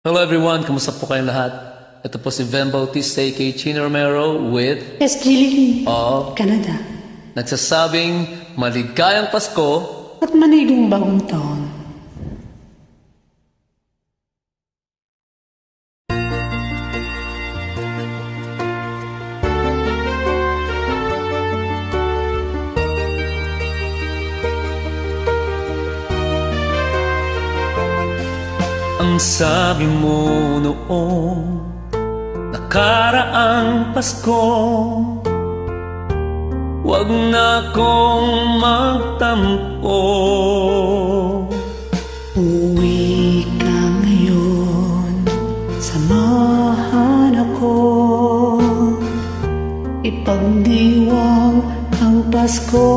Hello everyone, kamusta po kayong lahat? Ito po si Ven Bautista aka Chino Romero with SG Lily of Canada. Nagsasabing maligayang Pasko At manigong bagong taon. Ang sabi mo noong nakaraang Pasko, wag na akong magtampo. Uwi ka ngayon, samahan ako, ipagdiwang ang Pasko.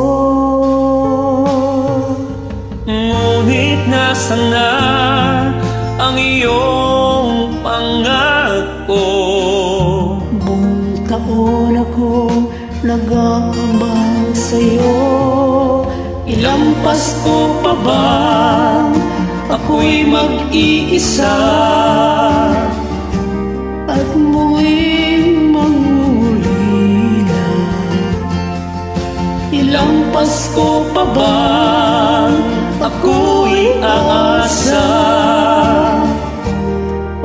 Ngunit nasaan na ang iyong pangako? Buong taon akong nag-aabang sa'yo. Ilang Pasko pa ba ako'y mag-iisa at muling mangulila? Ilang Pasko pa ba ako'y aasa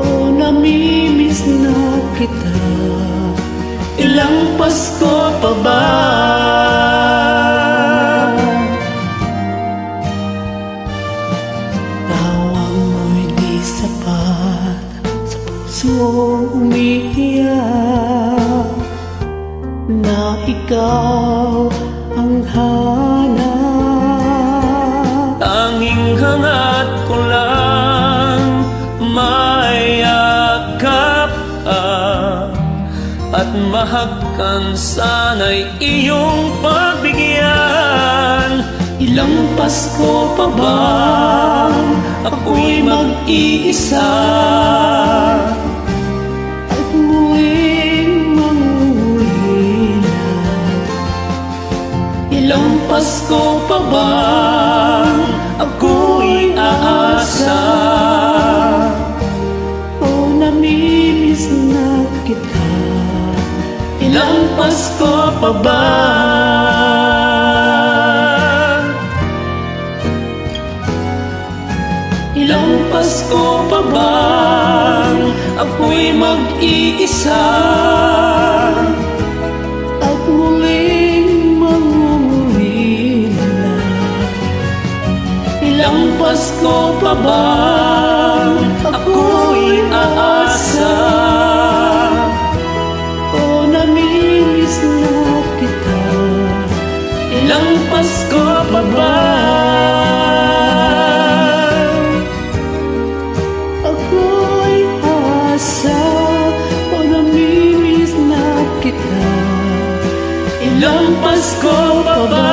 o namimiss na kita? Ilang Pasko pa ba? Tawag mo'y di sapat sa puso umiiyak na ikaw ang hanap. Tanging hangat ko lang mayakap at mahagkan sana'y iyong pagbigyan. Ilang Pasko pa ba ako'y mag-iisa at muling mangulila? Ilang Pasko pa ba ako'y aasa o namimiss na kita? Ilang Pasko pa ba? Ilang Pasko pa ba ako'y mag-iisa at muling mangungulila? Ilang Pasko pa ba ako'y aasa o namimiss na kita? Ilang Pasko pa ba ako'y aasa o namimiss na kita? Ilang Pasko pa ba